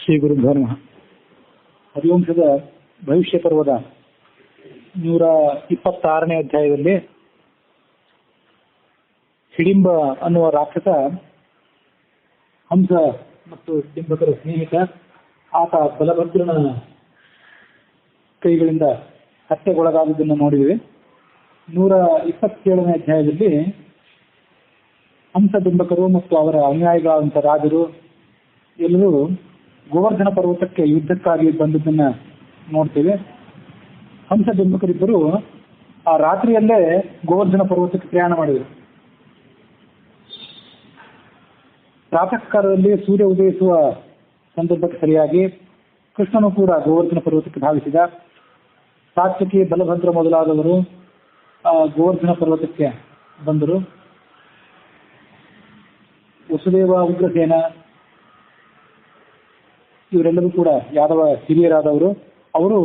ಶ್ರೀ ಗುರುಭ್ಯೋ ನಮಃ. ಹರಿವಂಶದ ಭವಿಷ್ಯ ಪರ್ವದ 126ನೇ ಅಧ್ಯಾಯದಲ್ಲಿ ಹಿಡಿಂಬ ಅನ್ನುವ ರಾಕ್ಷಸ ಹಂಸ ಮತ್ತು ಡಿಂಬಕರ ಸ್ನೇಹಿತ, ಆತ ಬಲಭದ್ರನ ಕೈಗಳಿಂದ ಹತ್ಯೆಗೊಳಗಾದುದನ್ನು ನೋಡಿದ್ವಿ. 127ನೇ ಅಧ್ಯಾಯದಲ್ಲಿ ಹಂಸ ಡಿಂಬಕರು ಮತ್ತು ಅವರ ಅನುಯಾಯಿಗಳಾದಂಥ ರಾಜರು ಎಲ್ಲರೂ ಗೋವರ್ಧನ ಪರ್ವತಕ್ಕೆ ಯುದ್ಧಕ್ಕಾಗಿ ಬಂದದ್ದನ್ನ ನೋಡ್ತೇವೆ. ಹಂಸ ಡಿಂಬಕರಿಬ್ಬರು ಆ ರಾತ್ರಿಯಲ್ಲೇ ಗೋವರ್ಧನ ಪರ್ವತಕ್ಕೆ ಪ್ರಯಾಣ ಮಾಡಿದರು. ಪ್ರಾತಃ ಕಾಲದಲ್ಲಿ ಸೂರ್ಯ ಉದಯಿಸುವ ಸಂದರ್ಭಕ್ಕೆ ಸರಿಯಾಗಿ ಕೃಷ್ಣನು ಕೂಡ ಗೋವರ್ಧನ ಪರ್ವತಕ್ಕೆ ಧಾವಿಸಿದ. ಸಾತ್ವಿಕಿ, ಬಲಭದ್ರ ಮೊದಲಾದವರು ಗೋವರ್ಧನ ಪರ್ವತಕ್ಕೆ ಬಂದರು. ವಸುದೇವ, ಉಗ್ರಸೇನ ಇವರೆಲ್ಲರೂ ಕೂಡ ಯಾದವ ಹಿರಿಯರಾದವರು, ಅವರು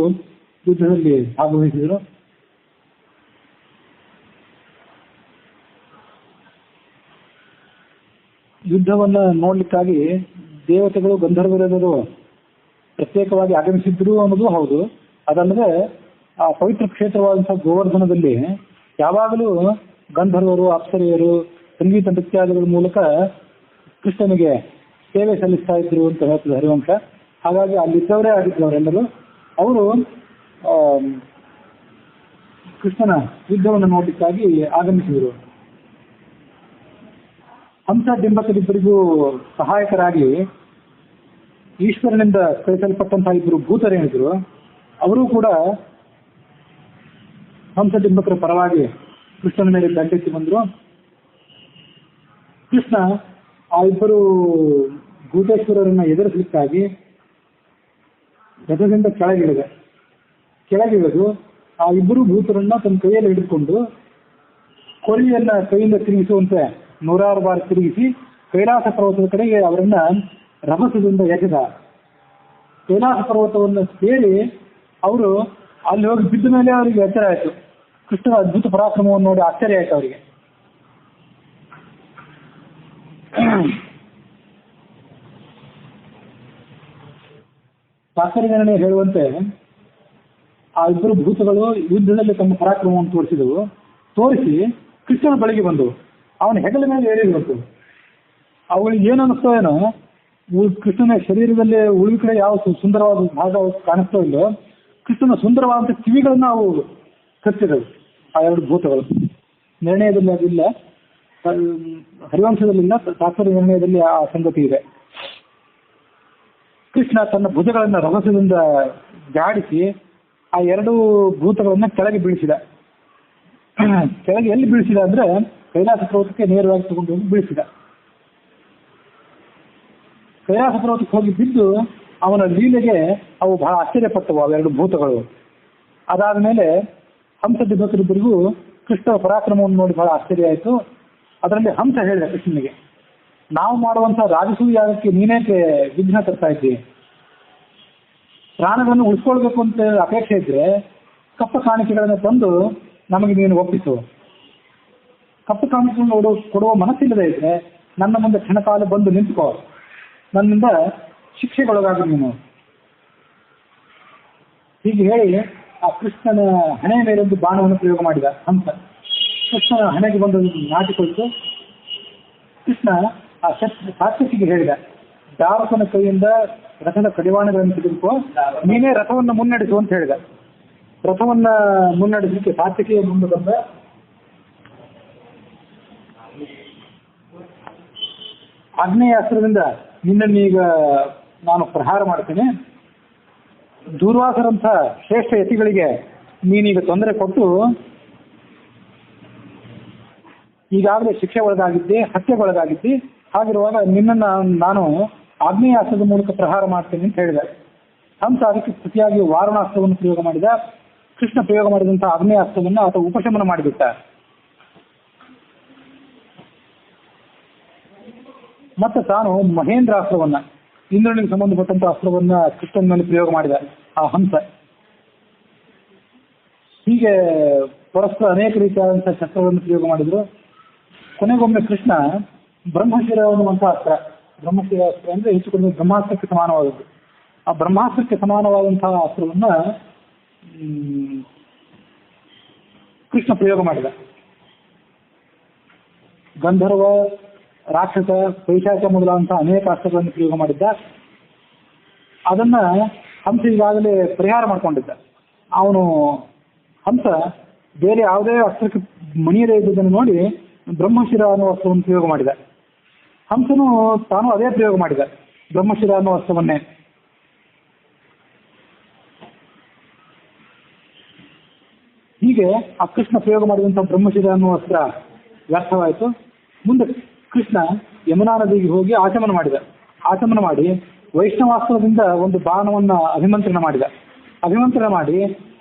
ಯುದ್ಧದಲ್ಲಿ ಭಾಗವಹಿಸಿದರು. ಯುದ್ಧವನ್ನ ನೋಡ್ಲಿಕ್ಕಾಗಿ ದೇವತೆಗಳು, ಗಂಧರ್ವರೆಲ್ಲರೂ ಪ್ರತ್ಯೇಕವಾಗಿ ಆಗಮಿಸಿದ್ರು ಅನ್ನೋದು ಹೌದು. ಅದಲ್ಲದೆ ಆ ಪವಿತ್ರ ಕ್ಷೇತ್ರವಾದಂತಹ ಗೋವರ್ಧನದಲ್ಲಿ ಯಾವಾಗಲೂ ಗಂಧರ್ವರು, ಅಪ್ಸರೆಯರು ಸಂಗೀತ ನೃತ್ಯಾದಿಗಳ ಮೂಲಕ ಕೃಷ್ಣನಿಗೆ ಸೇವೆ ಸಲ್ಲಿಸ್ತಾ ಇದ್ರು ಅಂತ ಹೇಳ್ತದೆ ಹರಿವಂಶ. ಹಾಗಾಗಿ ಅಲ್ಲಿದ್ದವರೇ ಆಗಿದ್ರು ಅವರೆಲ್ಲರೂ. ಅವರು ಕೃಷ್ಣನ ಯುದ್ಧವನ್ನು ನೋಡಲಿಕ್ಕಾಗಿ ಆಗಮಿಸಿದರು. ಹಂಸ ಡಿಂಬಕರಿಬ್ಬರಿಗೂ ಸಹಾಯಕರಾಗಿ ಈಶ್ವರನಿಂದ ಕಳಿಸಲ್ಪಟ್ಟಂತಹ ಇಬ್ಬರು ಭೂತರೇನಿದ್ರು, ಅವರು ಕೂಡ ಹಂಸ ಡಿಂಬಕರ ಪರವಾಗಿ ಕೃಷ್ಣನ ಮೇಲೆ ದಂಡೆತ್ತಿ ಬಂದರು. ಕೃಷ್ಣ ಆ ಇಬ್ಬರು ಭೂತೇಶ್ವರರನ್ನ ಎದುರಿಸಲಿಕ್ಕಾಗಿ ರಥದಿಂದ ಕೆಳಗಿಳಿದು ಆ ಇಬ್ಬರು ಭೂತರನ್ನ ತನ್ನ ಕೈಯಲ್ಲಿ ಹಿಡಿದುಕೊಂಡು ಕೊಲ್ಲಿಯನ್ನ ಕೈಯಿಂದ ತಿರುಗಿಸುವಂತೆ 106 ಬಾರಿ ತಿರುಗಿಸಿ ಕೈಲಾಸ ಪರ್ವತದ ಕಡೆಗೆ ಅವರನ್ನ ರಭಸದಿಂದ ಎಸೆದ. ಕೈಲಾಸ ಪರ್ವತವನ್ನು ಸೇರಿ ಅವರು ಅಲ್ಲಿ ಹೋಗಿ ಬಿದ್ದ ಮೇಲೆ ಅವರಿಗೆ ಎಚ್ಚರ ಆಯಿತು. ಕೃಷ್ಣನ ಅದ್ಭುತ ಪರಾಕ್ರಮವನ್ನು ನೋಡಿ ಆಶ್ಚರ್ಯ ಆಯಿತು ಅವರಿಗೆ. ಶಾಸ್ತ್ರಜ್ಞನೇ ಹೇಳುವಂತೆ ಆ ಇಬ್ಬರು ಭೂತಗಳು ಯುದ್ಧದಲ್ಲಿ ತಮ್ಮ ಪರಾಕ್ರಮವನ್ನು ತೋರಿಸಿ ಕೃಷ್ಣನ ಬಳಿಗೆ ಬಂದವು. ಅವನ ಹೆಗಲ ಮೇಲೆ ಏರಿರುವಂತು. ಅವುಗಳಿಗೆ ಏನು ಅನ್ನಿಸ್ತೋ ಏನೋ, ಕೃಷ್ಣನ ಶರೀರದಲ್ಲಿ ಉಳಿದ ಕಡೆ ಯಾವ ಸುಂದರವಾದ ಭಾಗ ಕಾಣಿಸ್ತೋ ಇಲ್ಲೋ, ಕೃಷ್ಣನ ಸುಂದರವಾದಂಥ ಕಿವಿಗಳನ್ನ ಅವು ಕಚ್ಚಿದವು ಆ ಎರಡು ಭೂತಗಳು. ನಿರ್ಣಯದಲ್ಲಿ ಅದಿಲ್ಲ, ಹರಿವಂಶದಲ್ಲಿಲ್ಲ, ಶಾಸ್ತ್ರ ನಿರ್ಣಯದಲ್ಲಿ ಆ ಸಂಗತಿ ಇದೆ. ಕೃಷ್ಣ ತನ್ನ ಭುಜಗಳನ್ನು ರಭಸದಿಂದ ಜಾಡಿಸಿ ಆ ಎರಡು ಭೂತಗಳನ್ನ ಕೆಳಗೆ ಬೀಳಿಸಿದ. ಕೆಳಗೆ ಎಲ್ಲಿ ಬೀಳಿಸಿದ ಅಂದ್ರೆ ಕೈಲಾಸ ಪರ್ವತಕ್ಕೆ ನೇರವಾಗಿ ತಗೊಂಡು ಹೋಗಿ ಬೀಳಿಸಿದ. ಕೈಲಾಸ ಪರ್ವತಕ್ಕೆ ಹೋಗಿ ಬಿದ್ದು ಅವನ ಲೀಲೆಗೆ ಅವು ಬಹಳ ಆಶ್ಚರ್ಯಪಟ್ಟವು ಅವೆರಡು ಭೂತಗಳು. ಅದಾದ್ಮೇಲೆ ಹಂಸ ಡಿಂಬಕರಿಬ್ಬರಿಗೂ ಕೃಷ್ಣನ ಪರಾಕ್ರಮವನ್ನು ನೋಡಿ ಬಹಳ ಆಶ್ಚರ್ಯ ಆಯಿತು. ಅದರಲ್ಲಿ ಹಂಸ ಹೇಳಿದ ಕೃಷ್ಣನಿಗೆ, ನಾವು ಮಾಡುವಂತ ರಾಜಸೂಯ ಯಾಗಕ್ಕೆ ನೀನೇಕೆ ವಿಘ್ನ ತರ್ತಾ ಇದ್ದೀವಿ? ಪ್ರಾಣಗಳನ್ನು ಉಳಿಸ್ಕೊಳ್ಬೇಕು ಅಂತ ಅಪೇಕ್ಷೆ ಇದ್ರೆ ಕಪ್ಪ ಕಾಣಿಕೆಗಳನ್ನು ತಂದು ನಮಗೆ ನೀನು ಒಪ್ಪಿಸು. ಕಪ್ಪು ಕಾಣಿಕೆಗಳನ್ನು ಕೊಡುವ ಮನಸ್ಸಿಲ್ಲದೆ ಇದ್ರೆ ನನ್ನ ಮುಂದೆ ಕ್ಷಣಕಾಲ ಬಂದು ನಿಂತ್ಕೋ, ನನ್ನಿಂದ ಶಿಕ್ಷೆಗೊಳಗಾಗಿ ನೀನು. ಹೀಗೆ ಹೇಳಿ ಆ ಕೃಷ್ಣನ ಹಣೆಯ ಮೇಲೊಂದು ಬಾಣವನ್ನು ಪ್ರಯೋಗ ಮಾಡಿದ ಹಂಸ. ಕೃಷ್ಣನ ಹಣೆಗೆ ಬಂದು ನಾಟಿಕೊಳ್ತು. ಕೃಷ್ಣ ಆ ಸಾತ್ವಿಕಿಗೆ ಹೇಳಿದ, ದಾವಕನ ಕೈಯಿಂದ ರಥದ ಕಡಿವಾಣಗಳನ್ನು ತೆಗೆದುಕೋ, ನೀನೇ ರಥವನ್ನು ಮುನ್ನಡೆಸು ಅಂತ ಹೇಳಿದ. ರಥವನ್ನ ಮುನ್ನಡೆಸಲಿಕ್ಕೆ ಸಾತ್ವಿಕಿಯ ಮುಂದೆ ಬಂದ. ಆಗ್ನೇಯ ಅಸ್ತ್ರದಿಂದ ನಿನ್ನನ್ನೀಗ ನಾನು ಪ್ರಹಾರ ಮಾಡ್ತೇನೆ. ದೂರ್ವಾಸರಂಥ ಶ್ರೇಷ್ಠ ಯತಿಗಳಿಗೆ ನೀನೀಗ ತೊಂದರೆ ಕೊಟ್ಟು ಈಗಾಗಲೇ ಶಿಕ್ಷೆ ಒಳಗಾಗಿದ್ದೆ, ಹತ್ಯೆಗೊಳಗಾಗಿದ್ದಿ. ಹಾಗಿರುವಾಗ ನಿನ್ನನ್ನು ನಾನು ಆಗ್ನೇಯ ಅಸ್ತ್ರದ ಮೂಲಕ ಪ್ರಹಾರ ಮಾಡ್ತೇನೆ ಅಂತ ಹೇಳಿದ. ಹಂಸ ಅದಕ್ಕೆ ಪ್ರತಿಯಾಗಿ ವಾರಣಾಸ್ತ್ರವನ್ನು ಪ್ರಯೋಗ ಮಾಡಿದ. ಕೃಷ್ಣ ಪ್ರಯೋಗ ಮಾಡಿದಂತಹ ಆಗ್ನೇಯ ಅಸ್ತ್ರವನ್ನು ಆತ ಉಪಶಮನ ಮಾಡಿಬಿಟ್ಟ. ಮತ್ತೆ ತಾನು ಮಹೇಂದ್ರ ಅಸ್ತ್ರವನ್ನ, ಇಂದ್ರನಿಗೆ ಸಂಬಂಧಪಟ್ಟಂತಹ ಅಸ್ತ್ರವನ್ನ ಕೃಷ್ಣನ ಮೇಲೆ ಪ್ರಯೋಗ ಮಾಡಿದ ಆ ಹಂಸ. ಹೀಗೆ ಪರಸ್ಪರ ಅನೇಕ ರೀತಿಯಾದಂತಹ ಶಸ್ತ್ರಗಳನ್ನು ಪ್ರಯೋಗ ಮಾಡಿದ್ರು. ಕೊನೆಗೊಮ್ಮೆ ಕೃಷ್ಣ ಬ್ರಹ್ಮಶಿರ ಅನ್ನುವಂತಹ ಅಸ್ತ್ರ, ಬ್ರಹ್ಮಶಿರ ಅಸ್ತ್ರ ಅಂದ್ರೆ ಹೆಚ್ಚು ಕಡಿಮೆ ಬ್ರಹ್ಮಾಸ್ತ್ರಕ್ಕೆ ಸಮಾನವಾದದ್ದು, ಆ ಬ್ರಹ್ಮಾಸ್ತ್ರಕ್ಕೆ ಸಮಾನವಾದಂತಹ ಅಸ್ತ್ರವನ್ನ ಕೃಷ್ಣ ಪ್ರಯೋಗ ಮಾಡಿದ. ಗಂಧರ್ವ, ರಾಕ್ಷಸ, ಪೈಶಾಚ ಮೊದಲಾದಂತಹ ಅನೇಕ ಅಸ್ತ್ರಗಳನ್ನು ಪ್ರಯೋಗ ಮಾಡಿದ್ದ. ಅದನ್ನ ಹಂಸ ಈಗಾಗಲೇ ಪರಿಹಾರ ಮಾಡ್ಕೊಂಡಿದ್ದ. ಅವನು ಹಂಸ ಬೇರೆ ಯಾವುದೇ ಅಸ್ತ್ರಕ್ಕೆ ಮಣಿಯದೇ ಇದ್ದುದನ್ನು ನೋಡಿ ಬ್ರಹ್ಮಶಿರ ಅನ್ನೋ ಅಸ್ತ್ರವನ್ನು ಪ್ರಯೋಗ ಮಾಡಿದ. ಹಂಸನು ತಾನು ಅದೇ ಪ್ರಯೋಗ ಮಾಡಿದ, ಬ್ರಹ್ಮಶಿರ ಅನ್ನೋ ಅಸ್ತ್ರವನ್ನೇ. ಹೀಗೆ ಆ ಕೃಷ್ಣ ಪ್ರಯೋಗ ಮಾಡಿದಂತಹ ಬ್ರಹ್ಮಶಿರ ಅನ್ನುವ ಅಸ್ತ್ರ ವ್ಯರ್ಥವಾಯಿತು. ಮುಂದೆ ಕೃಷ್ಣ ಯಮುನಾ ನದಿಗೆ ಹೋಗಿ ಆಚಮನ ಮಾಡಿದ. ಆಚಮನ ಮಾಡಿ ವೈಷ್ಣವಾಸ್ತ್ರದಿಂದ ಒಂದು ಬಾಣವನ್ನ ಅಭಿಮಂತ್ರಣ ಮಾಡಿ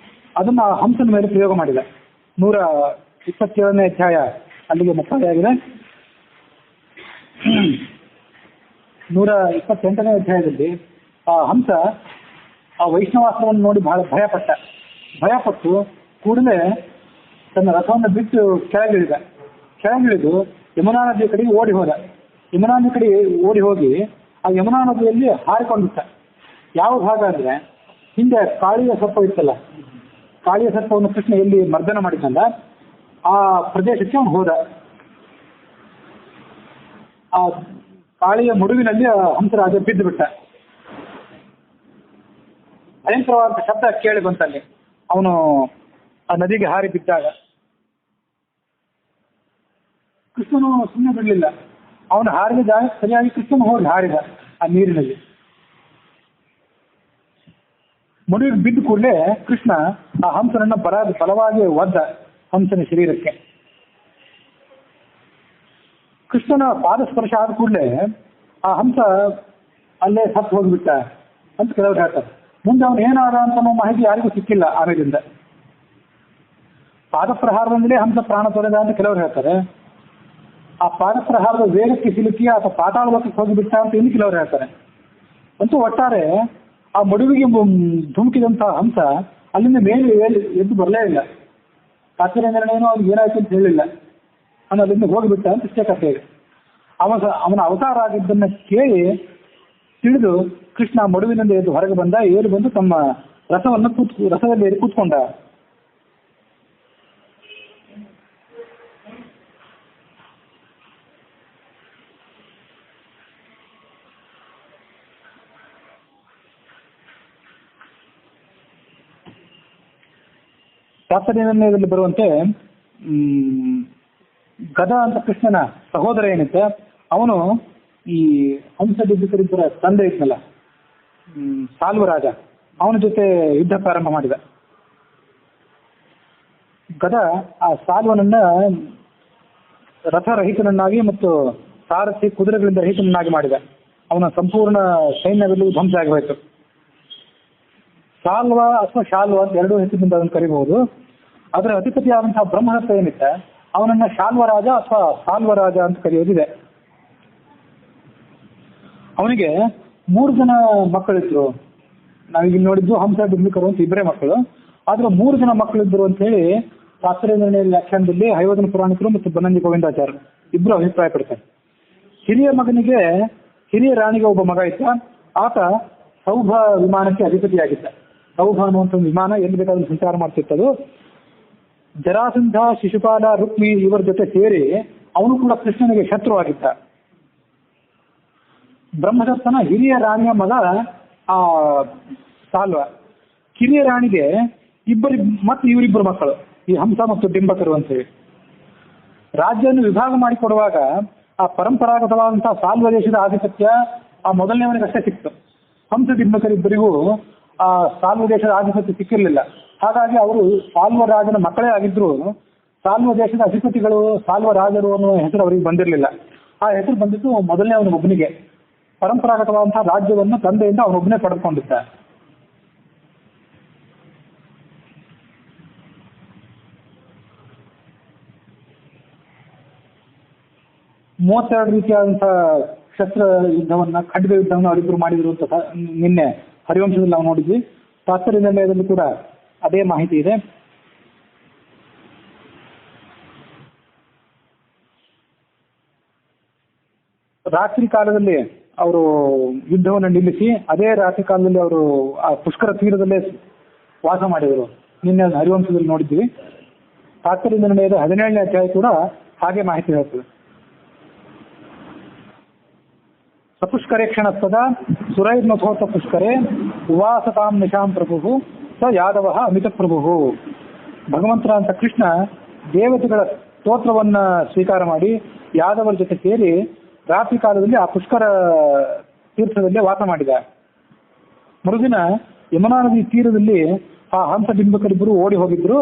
ಅದನ್ನ ಹಂಸನ ಮೇಲೆ ಪ್ರಯೋಗ ಮಾಡಿದ. 127ನೇ ಅಧ್ಯಾಯ ಅಲ್ಲಿಗೆ ಮುಕ್ತಾಯವಾಗಿದೆ. 128ನೇ ಅಧ್ಯಾಯದಲ್ಲಿ ಆ ಹಂಸ ಆ ವೈಷ್ಣವಾಸ್ತ್ರವನ್ನು ನೋಡಿ ಬಹಳ ಭಯಪಟ್ಟು ಕೂಡಲೇ ತನ್ನ ರಥವನ್ನು ಬಿಟ್ಟು ಕೆಳಗಿಳಿದು ಯಮುನಾ ನದಿಯ ಕಡೆಗೆ ಓಡಿ ಹೋದ. ಯಮುನಾ ನದಿ ಕಡೆ ಓಡಿ ಹೋಗಿ ಆ ಯಮುನಾ ನದಿಯಲ್ಲಿ ಹಾರಿಕೊಂಡಿದ್ದ. ಯಾವ ಭಾಗ ಅಂದ್ರೆ, ಹಿಂದೆ ಕಾಳಿಯ ಸರ್ಪ ಇತ್ತಲ್ಲ, ಕಾಳಿಯ ಸರ್ಪವನ್ನು ಕೃಷ್ಣ ಎಲ್ಲಿ ಮರ್ದನ ಮಾಡಿದ್ನಲ್ಲ ಆ ಪ್ರದೇಶಕ್ಕೆ ಅವನು ಹೋದ. ಆ ಕಾಳಿಯ ಮುಡುವಿನಲ್ಲಿ ಹಂಸರಾಜ ಬಿದ್ದು ಬಿಟ್ಟ. ಭಯಂಕರವಾದ ಶಬ್ದ ಕೇಳಿ ಬಂತಲ್ಲಿ. ಅವನು ಆ ನದಿಗೆ ಹಾರಿ ಬಿದ್ದಾಗ ಕೃಷ್ಣನು ಸುಮ್ಮನೆ ಬಿಡಲಿಲ್ಲ. ಅವನು ಹಾರಿದ ಜಾಗ ಸರಿಯಾಗಿ ಕೃಷ್ಣನು ಹೋಗಿ ಹಾರಿದ ಆ ನೀರಿನಲ್ಲಿ. ಮುಳುಗಿ ಬಿದ್ದ ಕೂಡಲೇ ಕೃಷ್ಣ ಆ ಹಂಸನನ್ನ ಬಲವಾಗಿ ಒದ್ದ ಹಂಸನ ಶರೀರಕ್ಕೆ. ಕೃಷ್ಣನ ಪಾದ ಸ್ಪರ್ಶ ಆದ ಕೂಡಲೇ ಆ ಹಂಸ ಅಲ್ಲೇ ಸತ್ತು ಹೋಗಿಬಿಟ್ಟ ಅಂತ ಕೆಲವರು ಹೇಳ್ತಾರೆ. ಮುಂದೆ ಅವನು ಏನಾದ ಅಂತ ಮಾಹಿತಿ ಯಾರಿಗೂ ಸಿಕ್ಕಿಲ್ಲ. ಆಮೇಲಿಂದ ಪಾದಪ್ರಹಾರದಿಂದಲೇ ಹಂಸ ಪ್ರಾಣ ತೊರೆದ ಅಂತ ಕೆಲವರು ಹೇಳ್ತಾರೆ. ಆ ಪಾದಪ್ರಹಾರದ ವೇಗಕ್ಕೆ ಸಿಲುಕಿ ಆತ ಪಾತಾಳ ಲೋಕಕ್ಕೆ ಹೋಗಿಬಿಟ್ಟ ಅಂತ ಇನ್ನು ಕೆಲವರು ಹೇಳ್ತಾರೆ. ಅಂತೂ ಒಟ್ಟಾರೆ ಆ ಮಡುವಿಗೆ ಧುಮುಕಿದಂತಹ ಹಂಸ ಅಲ್ಲಿಂದ ಮೇಲೆ ಎದ್ದು ಬರಲೇ ಇಲ್ಲ. ತಾತ್ಪರ್ಯೇನೋ ಅವ್ನಿಗೆ ಏನಾಯ್ತು ಅಂತ ಹೇಳಿಲ್ಲ. ಅವನು ಅಲ್ಲಿಂದ ಹೋಗಿಬಿಟ್ಟ ಅಂತ ಇಷ್ಟೇ ಕಥೆ ಇದೆ. ಅವನ ಅವತಾರ ಆಗಿದ್ದನ್ನ ಕೇಳಿ ತಿಳಿದು ಕೃಷ್ಣ ಮಡುವಿನಿಂದ ಎದ್ದು ಹೊರಗೆ ಬಂದ. ಏರಿ ಬಂದು ತಮ್ಮ ರಥದಲ್ಲಿ ಏರಿ ಕೂತ್ಕೊಂಡ. ತಾತ್ಪರ್ಯದಲ್ಲಿ ಬರುವಂತೆ ಗದ ಅಂತ ಕೃಷ್ಣನ ಸಹೋದರ ಏನಿತ್ತ ಅವನು ಈ ಹಂಸದಿಬ್ಬರಿಬ್ಬರ ತಂದೆ ಇದ್ನಲ್ಲ ಸಾಲ್ವರಾಜ, ಅವನ ಜೊತೆ ಯುದ್ಧ ಪ್ರಾರಂಭ ಮಾಡಿದ. ಗದ ಆ ಸಾಲ್ವನನ್ನ ರಥರಹಿತನನ್ನಾಗಿ ಮತ್ತು ಸಾರಥಿ ಕುದುರೆಗಳಿಂದ ರಹಿತನನ್ನಾಗಿ ಮಾಡಿದ. ಅವನ ಸಂಪೂರ್ಣ ಸೈನ್ಯವೆಲ್ಲವೂ ಧ್ವಂಸ ಆಗಿ ಹೋಯಿತು. ಶಾಲ್ವ ಅಥವಾ ಶಾಲ್ವ ಅಂತ ಎರಡೂ ಹೆಸರಿನಿಂದ ಅದನ್ನು ಕರಿಬಹುದು. ಅದರ ಅಧಿಪತಿಯಾದಂತಹ ಬ್ರಹ್ಮದತ್ತ ಏನಿತ್ತ ಅವನನ್ನ ಶಾಲ್ವರಾಜ ಅಥವಾ ಸಾಲ್ವರಾಜ ಅಂತ ಕರೆಯೋದಿದೆ. ಅವನಿಗೆ 3 ಜನ ಮಕ್ಕಳಿದ್ರು. ನಾವೀಗ ನೋಡಿದ್ದು ಹಂಸ ಡಿಂಬಿಕರು ಅಂತ ಇಬ್ಬರೇ ಮಕ್ಕಳು. ಆದ್ರೆ 3 ಜನ ಮಕ್ಕಳಿದ್ರು ಅಂತ ಹೇಳಿ ತಾತ್ಪರ್ಯ ವ್ಯಾಖ್ಯಾನದಲ್ಲಿ ಹೈವದನ ಪುರಾಣಿಕರು ಮತ್ತು ಬನ್ನಂಜಿ ಗೋವಿಂದಾಚಾರ್ಯ ಇಬ್ರು ಅಭಿಪ್ರಾಯ ಪಡ್ತಾರೆ. ಹಿರಿಯ ರಾಣಿಗೆ ಒಬ್ಬ ಮಗ ಇದ್ದ. ಆತ ಸೌಭ ವಿಮಾನಕ್ಕೆ ಅಧಿಪತಿಯಾಗಿದ್ದ. ಸೌಭ ಅನ್ನುವಂಥ ಒಂದು ವಿಮಾನ ಎಲ್ಲಿ ಬೇಕಾದ್ರೂ ಸಂಚಾರ ಮಾಡ್ತಿರ್ತದು. ಜರಾಸಂಧ, ಶಿಶುಪಾಲ, ರುಕ್ಮಿ ಇವರ ಜೊತೆ ಸೇರಿ ಅವನು ಕೂಡ ಕೃಷ್ಣನಿಗೆ ಶತ್ರುವಾಗಿದ್ದ. ಬ್ರಹ್ಮದತ್ತನ ಹಿರಿಯ ರಾಣಿಯ ಮಗ ಆ ಸಾಲ್ವ. ಹಿರಿಯ ರಾಣಿಗೆ ಇವರಿಬ್ಬರು ಮಕ್ಕಳು, ಈ ಹಂಸ ಮತ್ತು ಡಿಂಬಕರು ಅಂತೇಳಿ. ರಾಜ್ಯವನ್ನು ವಿಭಾಗ ಮಾಡಿಕೊಡುವಾಗ ಆ ಪರಂಪರಾಗತವಾದಂತಹ ಸಾಲ್ವ ದೇಶದ ಆಧಿಪತ್ಯ ಆ ಮೊದಲನೇವನಿಗಷ್ಟೇ ಸಿಕ್ತು. ಹಂಸ ಡಿಂಬಕರಿಬ್ಬರಿಗೂ ಆ ಸಾಲ್ವ ದೇಶದ ಆಧಿಪತ್ಯ ಸಿಕ್ಕಿರಲಿಲ್ಲ. ಹಾಗಾಗಿ ಅವರು ಸಾಲ್ವ ರಾಜನ ಮಕ್ಕಳೇ ಆಗಿದ್ರು ಸಾಲ್ವ ದೇಶದ ಅಧಿಪತಿಗಳು ಸಾಲ್ವ ರಾಜರು ಅನ್ನುವ ಹೆಸರು ಅವರಿಗೆ ಬಂದಿರಲಿಲ್ಲ. ಆ ಹೆಸರು ಬಂದಿದ್ದು ಮೊದಲನೇ ಅವನೊಬ್ಬನಿಗೆ. ಪರಂಪರಾಗತವಾದಂತಹ ರಾಜ್ಯವನ್ನು ತಂದೆಯಿಂದ ಅವನೊಬ್ಬನೇ ಪಡೆದುಕೊಂಡಿದ್ದ. ರೀತಿಯಾದಂತಹ ಶಸ್ತ್ರ ಯುದ್ಧವನ್ನ, ಖಡ್ಗ ಯುದ್ಧವನ್ನು ಅವರಿಬ್ಬರು ಮಾಡಿದ್ರು ಅಂತ ನಿನ್ನೆ ಹರಿವಂಶದಲ್ಲಿ ನಾವು ನೋಡಿದ್ವಿ. ತಾತ್ಪರ್ಯ ನಿರ್ಣಯದಲ್ಲಿ ಕೂಡ ಅದೇ ಮಾಹಿತಿ ಇದೆ. ರಾತ್ರಿ ಕಾಲದಲ್ಲಿ ಅವರು ಯುದ್ಧವನ್ನು ನಿಲ್ಲಿಸಿ ಅದೇ ರಾತ್ರಿ ಕಾಲದಲ್ಲಿ ಅವರು ಆ ಪುಷ್ಕರ ತೀರದಲ್ಲೇ ವಾಸ ಮಾಡಿದರು. ನಿನ್ನೆ ಹರಿವಂಶದಲ್ಲಿ ನೋಡಿದ್ವಿ. ತಾತ್ಪರ್ಯದಿಂದ ನಡೆಯದ 17ನೇ ಅಧ್ಯಾಯ ಕೂಡ ಹಾಗೆ ಮಾಹಿತಿ ಹೇಳ್ತದೆ. ಸಪುಷ್ಕರೇ ಕ್ಷಣಸ್ತದ ಸುರೈರ್ಮಥೋತ ಪುಷ್ಕರೇ ಉವಾಸತಾಂ ನಿಶಾಂ ಪ್ರಭು ಸ ಯಾದವ ಅಮಿತ ಪ್ರಭು. ಭಗವಂತನ ಕೃಷ್ಣ ದೇವತೆಗಳ ಸ್ತೋತ್ರವನ್ನ ಸ್ವೀಕಾರ ಮಾಡಿ ಯಾದವರ ಜೊತೆ ಸೇರಿ ರಾತ್ರಿ ಕಾಲದಲ್ಲಿ ಆ ಪುಷ್ಕರ ತೀರ್ಥದಲ್ಲಿ ವಾಸ ಮಾಡಿದ. ಮರುದಿನ ಯಮುನಾ ನದಿ ತೀರದಲ್ಲಿ ಆ ಹಂಸ ಡಿಂಬಕರಿಬ್ಬರು ಓಡಿ ಹೋಗಿದ್ರು.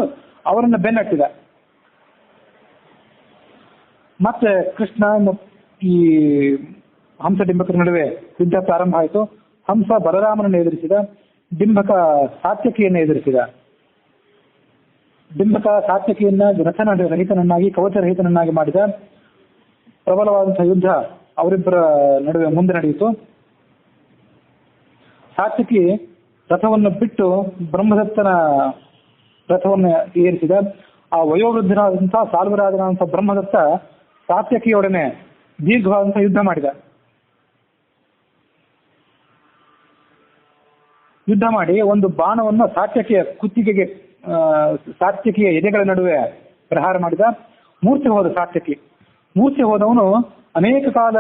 ಅವರನ್ನ ಬೆನ್ನಟ್ಟಿದ. ಮತ್ತೆ ಕೃಷ್ಣ ಈ ಹಂಸ ಡಿಂಬಕರ ನಡುವೆ ಯುದ್ಧ ಪ್ರಾರಂಭ ಆಯಿತು. ಹಂಸ ಬಲರಾಮನನ್ನು ಎದುರಿಸಿದ, ಡಿಂಬಕ ಸಾತ್ಯಕಿಯನ್ನು ಎದುರಿಸಿದ. ಡಿಂಬಕ ಸಾತ್ಯಕಿಯನ್ನ ರಥನ ರಹಿತನನ್ನಾಗಿ ಕವಚರಹಿತನನ್ನಾಗಿ ಮಾಡಿದ. ಪ್ರಬಲವಾದಂತಹ ಯುದ್ಧ ಅವರಿಬ್ಬರ ನಡುವೆ ಮುಂದೆ ನಡೆಯಿತು. ಸಾತ್ಯಕಿ ರಥವನ್ನು ಬಿಟ್ಟು ಬ್ರಹ್ಮದತ್ತನ ರಥವನ್ನು ಏರಿಸಿದ. ಆ ವಯೋವೃದ್ಧನಾದಂತಹ ಸಾಲ್ವರಾಜನಾದಂತಹ ಬ್ರಹ್ಮದತ್ತ ಸಾತ್ಯಕಿಯೊಡನೆ ದೀರ್ಘವಾದಂತಹ ಯುದ್ಧ ಮಾಡಿದ. ಯುದ್ಧ ಮಾಡಿ ಒಂದು ಬಾಣವನ್ನು ಸಾತ್ಯಕಿಯ ಕುತ್ತಿಗೆಗೆ, ಸಾತ್ಯಕಿಯ ಎದೆಗಳ ನಡುವೆ ಪ್ರಹಾರ ಮಾಡಿದ. ಮೂರ್ಛೆ ಹೋದ ಸಾತ್ಯಕಿ. ಮೂರ್ಛೆ ಹೋದವನು ಅನೇಕ ಕಾಲ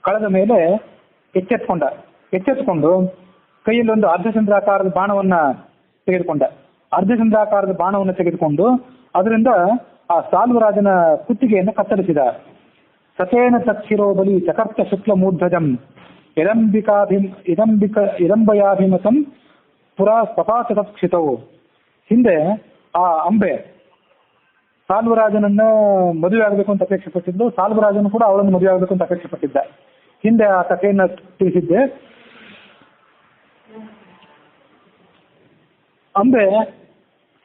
ಕಳೆದ ಮೇಲೆ ಎಚ್ಚೆತ್ತುಕೊಂಡು ಕೈಯಲ್ಲಿ ಒಂದು ಅರ್ಧಚಂದ್ರಾಕಾರದ ಬಾಣವನ್ನ ತೆಗೆದುಕೊಂಡು ಅದರಿಂದ ಆ ಸಾಲ್ವರಾಜನ ಕುತ್ತಿಗೆಯನ್ನು ಕತ್ತರಿಸಿದ. ಸತೇನ ತಚ್ಚಿರೋ ಬಲಿ ಚಕರ್ತ ಶುಕ್ಲ ಮೂರ್ಧಜಂ ಇರಂಬಯಾಭಿಮತಂ ಪುರಾ ಸ್ವಪಾಚತಕ್ಷಿತವು. ಹಿಂದೆ ಆ ಅಂಬೆ ಸಾಲ್ವರಾಜನನ್ನ ಮದುವೆ ಆಗಬೇಕು ಅಂತ ಅಪೇಕ್ಷೆ ಪಟ್ಟಿದ್ದು. ಸಾಲ್ವರಾಜನು ಕೂಡ ಅವಳನ್ನು ಮದುವೆ ಆಗಬೇಕು ಅಂತ ಅಪೇಕ್ಷೆ ಪಟ್ಟಿದ್ದ. ಹಿಂದೆ ಆ ಕಥೆಯನ್ನ ತಿಳಿಸಿದ್ದೆ. ಅಂಬೆ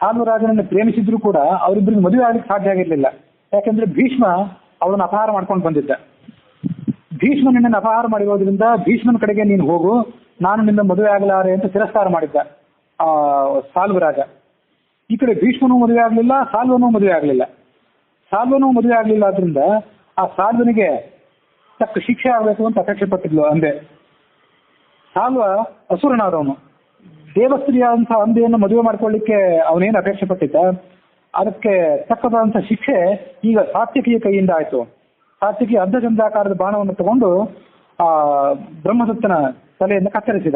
ಸಾಲ್ವರಾಜನನ್ನು ಪ್ರೇಮಿಸಿದ್ರು ಕೂಡ ಅವರಿಬ್ಬರಿಗೆ ಮದುವೆ ಆಗ್ಲಿಕ್ಕೆ ಸಾಧ್ಯ ಆಗಿರ್ಲಿಲ್ಲ. ಯಾಕೆಂದ್ರೆ ಭೀಷ್ಮ ಅವಳನ್ನು ಅಪಹಾರ ಮಾಡ್ಕೊಂಡು ಬಂದಿದ್ದ. ಭೀಷ್ಮ ನಿನ್ನನ್ನು ಅಪಹಾರ ಮಾಡಿರೋದ್ರಿಂದ ಭೀಷ್ಮನ ಕಡೆಗೆ ನೀನು ಹೋಗು, ನಾನು ನಿನ್ನ ಮದುವೆ ಆಗಲಾರೆ ಅಂತ ತಿರಸ್ಕಾರ ಮಾಡಿದ್ದ ಆ ಸಾಲ್ವರಾಜ. ಈ ಕಡೆ ಭೀಷ್ಮನೂ ಮದುವೆ ಆಗಲಿಲ್ಲ, ಸಾಲ್ವನೂ ಮದುವೆ ಆಗಲಿಲ್ಲ. ಆದ್ರಿಂದ ಆ ಸಾಲ್ವನಿಗೆ ತಕ್ಕ ಶಿಕ್ಷೆ ಆಗಬೇಕು ಅಂತ ಅಪೇಕ್ಷೆ ಪಟ್ಟಿದ್ಲು ಅಂಬೆ. ಸಾಲ್ವ ಅಸುರನಾದವನು. ದೇವಸ್ತ್ರೀಯಾದಂತಹ ಅಂಬೆಯನ್ನು ಮದುವೆ ಮಾಡ್ಕೊಳ್ಳಿಕ್ಕೆ ಅವನೇನು ಅಪೇಕ್ಷೆ ಪಟ್ಟಿದ್ದ, ಅದಕ್ಕೆ ತಕ್ಕದಾದಂತಹ ಶಿಕ್ಷೆ ಈಗ ಸಾತ್ಯಕಿಯ ಕೈಯಿಂದ ಆಯ್ತು. ಸಾತ್ಯಕಿ ಅರ್ಧಚಂದ್ರಾಕಾರದ ಬಾಣವನ್ನು ತಗೊಂಡು ಆ ಬ್ರಹ್ಮದತ್ತನ ತಲೆಯನ್ನು ಕತ್ತರಿಸಿದ.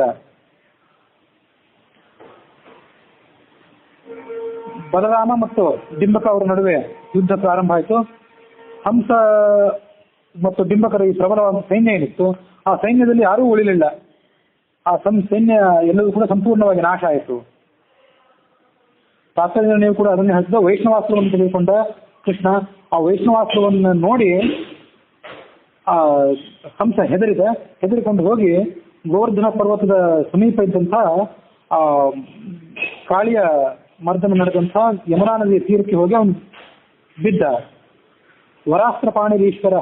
ಬಲರಾಮ ಮತ್ತು ಡಿಂಬಕ ಅವರ ನಡುವೆ ಯುದ್ಧ ಪ್ರಾರಂಭ ಆಯಿತು. ಹಂಸ ಮತ್ತು ಡಿಂಬಕರ ಈ ಪ್ರಬಲವಾದ ಸೈನ್ಯ ಏನಿತ್ತು, ಆ ಸೈನ್ಯದಲ್ಲಿ ಯಾರೂ ಉಳಿಲಿಲ್ಲ. ಆ ಸೈನ್ಯ ಎಲ್ಲವೂ ಕೂಡ ಸಂಪೂರ್ಣವಾಗಿ ನಾಶ ಆಯಿತು. ತಾತ್ಪರ್ಯವು ಕೂಡ ಅದನ್ನೇ ಹಚ್ಚಿದ. ವೈಷ್ಣವಾಸ್ತ್ರವನ್ನು ತೆಗೆದುಕೊಂಡ ಕೃಷ್ಣ. ಆ ವೈಷ್ಣವಾಸ್ತ್ರವನ್ನು ನೋಡಿ ಆ ಹಂಸ ಹೆದರಿಕೊಂಡು ಹೋಗಿ ಗೋವರ್ಧನ ಪರ್ವತದ ಸಮೀಪ ಇದ್ದಂಥ ಆ ಕಾಳಿಯ ಮರ್ದನ ನಡೆದಂಥ ಯಮುನಾ ನದಿಯ ತೀರಕ್ಕೆ ಹೋಗಿ ಅವನು ಬಿದ್ದ. ವರಾಸ್ತ್ರಪಾಣಿರೀಶ್ವರ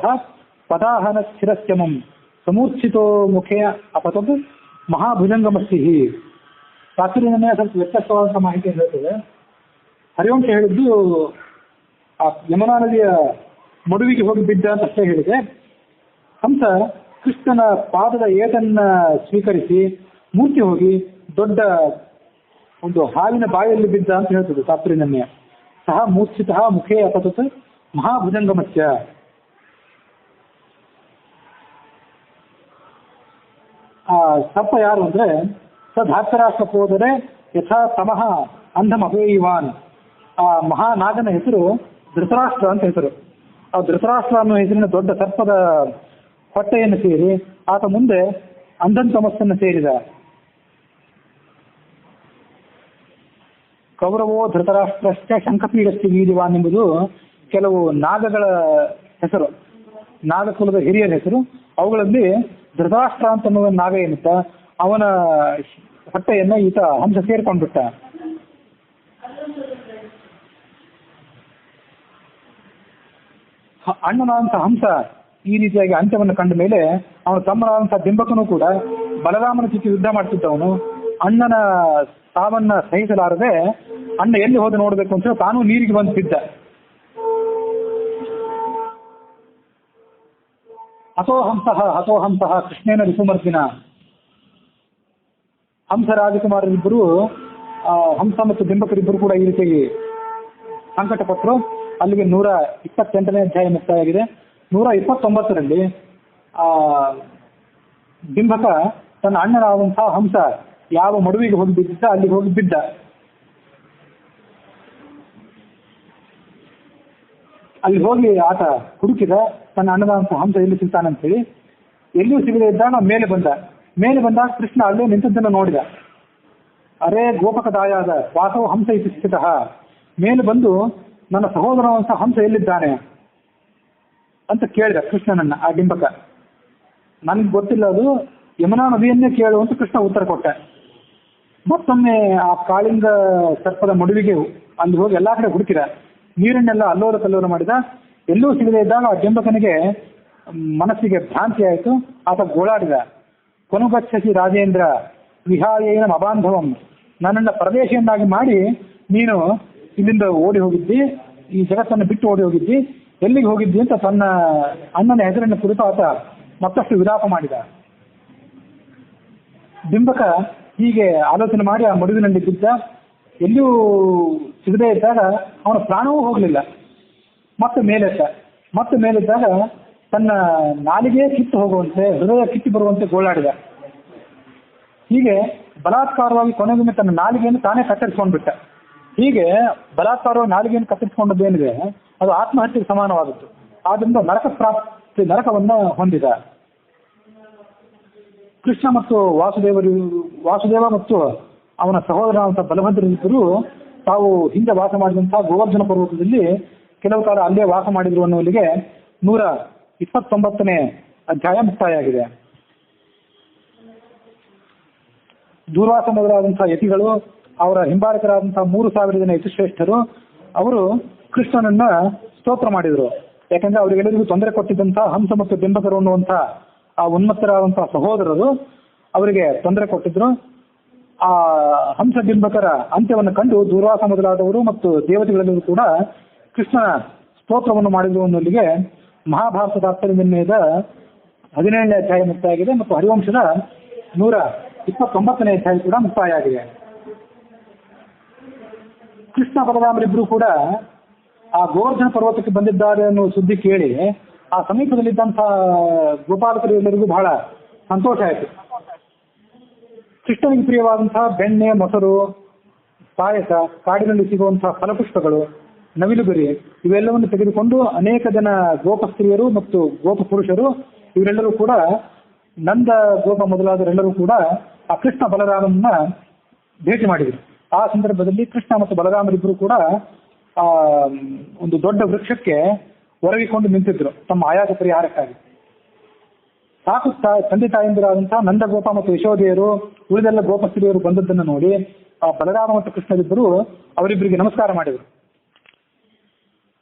ಪದಾಹನ ಶಿರಸ್ಯಮಂ ಸಮೂರ್ಛಿತೋ ಮುಖೇ ಅಪತದ್ ಮಹಾಭುಜಂಗಮಸ್ತಿ. ತಾತ್ಪರ್ಯನೇ ಸ್ವಲ್ಪ ವ್ಯತ್ಯಾಸವಾದಂಥ ಮಾಹಿತಿ ಹೇಳ್ತದೆ. ಹರಿವಂಶ ಹೇಳಿದ್ದು ಆ ಯಮುನಾ ನದಿಯ ಮಡುವಿಗೆ ಹೋಗಿ ಬಿದ್ದ ಅಂತ ಅಷ್ಟೇ ಹೇಳಿದೆ. ಹಂಸ ಕೃಷ್ಣನ ಪಾದದ ಏಟನ್ನ ಸ್ವೀಕರಿಸಿ ಮೂರ್ತಿ ಹೋಗಿ ದೊಡ್ಡ ಒಂದು ಹಾವಿನ ಬಾಯಲ್ಲಿ ಬಿದ್ದ ಅಂತ ಹೇಳ್ತದೆ ತಾತ್ಪರ್ಯನ್ಯ. ಸಹ ಮೂರ್ಛಿತ ಮುಖೇ ಅಪತತ್ ಮಹಾಭುಜಂಗಮಸ್ಯ. ಆ ಸರ್ಪ ಯಾರು ಅಂದ್ರೆ ಸಧಾರ್ತರಾಷ್ಟ್ರ ಹೋದರೆ ಯಥಾ ತಮಃ ಅಂಧಂ ಅಭೇಯಿವಾನ್. ಆ ಮಹಾನಾಗನ ಹೆಸರು ಧೃತರಾಷ್ಟ್ರ ಅಂತ ಹೆಸರು. ಆ ಧೃತರಾಷ್ಟ್ರ ಅನ್ನೋ ಹೆಸರಿನ ದೊಡ್ಡ ಸರ್ಪದ ಹೊಟ್ಟೆಯನ್ನು ಸೇರಿ ಆತ ಮುಂದೆ ಅಂಧನ್ ತಮಸ್ಸನ್ನು ಸೇರಿದ. ಕೌರವೋ ಧೃತರಾಷ್ಟ್ರಶ್ಚ ಶಂಖಪೀಡಸ್ತಿ ವೀರ್ಯವಾನ್ ಎಂಬುದು ಕೆಲವು ನಾಗಗಳ ಹೆಸರು, ನಾಗಕುಲದ ಹಿರಿಯರ ಹೆಸರು. ಅವುಗಳಲ್ಲಿ ಧೃತರಾಷ್ಟ್ರ ಅಂತ ಅನ್ನುವ ನಾಗ ಏನಿತ್ತ ಅವನ ಹೊಟ್ಟೆಯನ್ನ ಈತ ಹಂಸ ಸೇರ್ಕೊಂಡ್ಬಿಟ್ಟ. ಅಣ್ಣನಾದಂಥ ಹಂಸ ಈ ರೀತಿಯಾಗಿ ಅಂತ್ಯವನ್ನು ಕಂಡ ಮೇಲೆ ಅವನ ತಮ್ಮನಾದಂಥ ಡಿಂಬಕನು ಕೂಡ ಬಲರಾಮನ ಜೊತೆ ಯುದ್ಧ ಮಾಡ್ತಿದ್ದವನು. ಅಣ್ಣನ ಸಾವನ್ನ ಸಹಿಸಲಾರದೆ ಅಣ್ಣ ಎಲ್ಲಿ ಹೋದ ನೋಡ್ಬೇಕು ಅಂತ ತಾನು ನೀರಿಗೆ ಬಂದು ಬಿದ್ದ. ಹತೋಹಂಸಃ ಕೃಷ್ಣೇನ ರಿಪುಮರ್ದಿನ. ಹಂಸ ರಾಜಕುಮಾರರಿಬ್ಬರು, ಹಂಸ ಮತ್ತು ಬಿಂಬಕರಿಬ್ಬರು ಕೂಡ ಈ ರೀತಿಯಾಗಿ ಸಂಕಟಪಟ್ಟರು. ಅಲ್ಲಿಗೆ 128ನೇ ಅಧ್ಯಾಯ ಮುಕ್ತಾಯ ಆಗಿದೆ. 129ರಲ್ಲಿ ಬಿಂಬಕ ತನ್ನ ಅಣ್ಣನಾದಂತಹ ಹಂಸ ಯಾವ ಮಡುವಿಗೆ ಹೋಗಿ ಬಿದ್ದಿದ್ದ ಅಲ್ಲಿಗೆ ಹೋಗಿ ಬಿದ್ದ. ಅಲ್ಲಿ ಹೋಗಿ ಆತ ಹುಡುಕಿದ ತನ್ನ ಅಣ್ಣನಾದಂತಹ ಹಂಸ ಎಲ್ಲಿ ಸಿಗ್ತಾನಂತೇಳಿ. ಎಲ್ಲಿಯೂ ಸಿಗದೆ ಇದ್ದಾಗ ಮೇಲೆ ಬಂದಾಗ ಕೃಷ್ಣ ಅಲ್ಲೇ ನಿಂತದ್ದನ್ನು ನೋಡಿದ. ಅರೇ ಗೋಪಕದಾಯಾದ ವಾಸವ ಹಂಸ ಇತಿ ಸ್ಥಿತಃ. ಮೇಲೆ ಬಂದು ನನ್ನ ಸಹೋದರವಂತ ಹಂಸ ಎಲ್ಲಿದ್ದಾನೆ ಅಂತ ಕೇಳಿದ ಕೃಷ್ಣನನ್ನ ಆ ಬಿಂಬಕ. ನನ್ಗೆ ಗೊತ್ತಿಲ್ಲ, ಅದು ಯಮುನಾ ನದಿಯನ್ನೇ ಕೇಳು ಅಂತ ಕೃಷ್ಣ ಉತ್ತರ ಕೊಟ್ಟ. ಮತ್ತೊಮ್ಮೆ ಆ ಕಾಳಿಂಗ ಸರ್ಪದ ಮಡುವಿಗೆ ಅಲ್ಲಿ ಹೋಗಿ ಎಲ್ಲಾ ಕಡೆ ಹುಡುಕಿದ. ನೀರನ್ನೆಲ್ಲ ಅಲ್ಲೋಲ ಕಲ್ಲೋಲ ಮಾಡಿದ. ಎಲ್ಲೂ ಸಿಗದೆ ಇದ್ದಾಗ ಆ ಬಿಂಬಕನಿಗೆ ಮನಸ್ಸಿಗೆ ಭ್ರಾಂತಿ ಆಯಿತು. ಆತ ಗೋಳಾಡಿದ. ಕೊನುಗಚ್ಚಸಿ ರಾಜೇಂದ್ರ ವಿಹಾಯೇನ ಅಬಾಂಧವಂ. ನನ್ನನ್ನು ಪರದೇಶಿಯನ್ನಾಗಿ ಮಾಡಿ ನೀನು ಇಲ್ಲಿಂದ ಓಡಿ ಹೋಗಿದ್ದಿ, ಈ ಜಗತ್ತನ್ನು ಬಿಟ್ಟು ಓಡಿ ಹೋಗಿದ್ದಿ, ಎಲ್ಲಿಗೆ ಹೋಗಿದ್ದಿ ಅಂತ ತನ್ನ ಅಣ್ಣನ ಹೆಸರನ್ನು ಕುರಿತು ಆತ ಮತ್ತಷ್ಟು ವಿಲಾಪ ಮಾಡಿದ. ಬಿಂಬಕ ಹೀಗೆ ಆಲೋಚನೆ ಮಾಡಿ ಆ ಮಡುವಿನಲ್ಲಿ ಬಿದ್ದ. ಎಲ್ಲಿಯೂ ಸಿಗದೇ ಇದ್ದಾಗ ಅವನ ಪ್ರಾಣವೂ ಹೋಗಲಿಲ್ಲ. ಮತ್ತೆ ಮೇಲೆದ್ದಾಗ ತನ್ನ ನಾಲಿಗೆ ಕಿತ್ತು ಹೋಗುವಂತೆ, ಹೃದಯ ಕಿತ್ತು ಬರುವಂತೆ ಗೋಳಾಡಿದ. ಹೀಗೆ ಬಲಾತ್ಕಾರವಾಗಿ ಕೊನೆಗೊಮ್ಮೆ ತನ್ನ ನಾಲಿಗೆಯನ್ನು ತಾನೇ ಕತ್ತರಿಸ್ಕೊಂಡ್ಬಿಟ್ಟ. ಹೀಗೆ ಬಲಾತ್ಕಾರವಾಗಿ ನಾಲಿಗೆಯನ್ನು ಕತ್ತರಿಸಿಕೊಂಡದ್ದೇನಿದೆ ಅದು ಆತ್ಮಹತ್ಯೆಗೆ ಸಮಾನವಾದದ್ದು. ಆದ್ರಿಂದ ನರಕವನ್ನು ಹೊಂದಿದ. ಕೃಷ್ಣ ಮತ್ತು ವಾಸುದೇವ ಮತ್ತು ಅವನ ಸಹೋದರನಾದಂತಹ ಬಲಭದ್ರರಿಬ್ಬರು ತಾವು ಹಿಂದೆ ವಾಸ ಮಾಡಿದಂತಹ ಗೋವರ್ಧನ ಪರ್ವತದಲ್ಲಿ ಕೆಲವು ಕಾಲ ಅಲ್ಲೇ ವಾಸ ಮಾಡಿದ್ರು ಅನ್ನುವಲ್ಲಿಗೆ 129ನೇ ಅಧ್ಯಾಯ ಮುಕ್ತಾಯ ಆಗಿದೆ. ದೂರ್ವಾಸ ಮೊದಲಾದಂತಹ ಯತಿಗಳು, ಅವರ ಹಿಂಬಾಲಕರಾದಂತಹ 3000 ಜನ ಯತಿಶ್ರೇಷ್ಠರು, ಅವರು ಕೃಷ್ಣನನ್ನ ಸ್ತೋತ್ರ ಮಾಡಿದರು. ಯಾಕಂದ್ರೆ ಅವರಿಗೆಲ್ಲರಿಗೂ ತೊಂದರೆ ಕೊಟ್ಟಿದ್ದಂತಹ ಹಂಸ ಮತ್ತು ಬಿಂಬಕರು ಅನ್ನುವಂತಹ ಆ ಉನ್ಮತ್ತರಾದಂತಹ ಸಹೋದರರು ಅವರಿಗೆ ತೊಂದರೆ ಕೊಟ್ಟಿದ್ರು. ಆ ಹಂಸ ಬಿಂಬಕರ ಅಂತ್ಯವನ್ನು ಕಂಡು ದೂರ್ವಾಸ ಮೊದಲಾದವರು ಮತ್ತು ದೇವತೆಗಳೆಲ್ಲರೂ ಕೂಡ ಕೃಷ್ಣನ ಸ್ತೋತ್ರವನ್ನು ಮಾಡಿದ್ರು ಅನ್ನೋಲ್ಲಿಗೆ ಮಹಾಭಾರತ ತಾತ್ಪರ್ಯ ನಿರ್ಣಯದ 17ನೇ ಅಧ್ಯಾಯ ಮುಕ್ತಾಯ ಆಗಿದೆ ಮತ್ತು ಹರಿವಂಶದ 129ನೇ ಅಧ್ಯಾಯ ಕೂಡ ಮುಕ್ತಾಯ ಆಗಿದೆ. ಕೃಷ್ಣ ಬಲರಾಮರಿಬ್ಬರು ಕೂಡ ಆ ಗೋವರ್ಧನ ಪರ್ವತಕ್ಕೆ ಬಂದಿದ್ದಾರೆ ಅನ್ನೋ ಸುದ್ದಿ ಕೇಳಿ ಆ ಸಮೀಪದಲ್ಲಿದ್ದಂತಹ ಗೋಪಾಲಕರು ಎಲ್ಲರಿಗೂ ಬಹಳ ಸಂತೋಷ ಆಯಿತು. ಕೃಷ್ಣನಿಗೆ ಪ್ರಿಯವಾದಂತಹ ಬೆಣ್ಣೆ, ಮೊಸರು, ಪಾಯಸ, ಕಾಡಿನಲ್ಲಿ ಸಿಗುವಂತಹ ಫಲಪುಷ್ಪಗಳು, ನವಿಲುಗರಿ ಇವೆಲ್ಲವನ್ನು ತೆಗೆದುಕೊಂಡು ಅನೇಕ ಜನ ಗೋಪಸ್ತ್ರೀಯರು ಮತ್ತು ಗೋಪ ಪುರುಷರು ಇವರೆಲ್ಲರೂ ಕೂಡ, ನಂದ ಗೋಪ ಮೊದಲಾದವರೆಲ್ಲರೂ ಕೂಡ ಆ ಕೃಷ್ಣ ಬಲರಾಮನ್ನ ಭೇಟಿ ಮಾಡಿದರು. ಆ ಸಂದರ್ಭದಲ್ಲಿ ಕೃಷ್ಣ ಮತ್ತು ಬಲರಾಮರಿಬ್ಬರು ಕೂಡ ಆ ಒಂದು ದೊಡ್ಡ ವೃಕ್ಷಕ್ಕೆ ಒರಗಿಕೊಂಡು ನಿಂತಿದ್ರು ತಮ್ಮ ಆಯಾಸ ಪರಿಹಾರಕ್ಕಾಗಿ. ಸಾಕು ತಂದೆ ತಾಯಂದಿರಾದಂತಹ ನಂದಗೋಪ ಮತ್ತು ಯಶೋದೆಯರು, ಉಳಿದೆಲ್ಲ ಗೋಪಸ್ತ್ರೀಯರು ಬಂದದ್ದನ್ನು ನೋಡಿ ಆ ಬಲರಾಮ ಮತ್ತು ಕೃಷ್ಣರಿಬ್ಬರು ಅವರಿಬ್ಬರಿಗೆ ನಮಸ್ಕಾರ ಮಾಡಿದರು.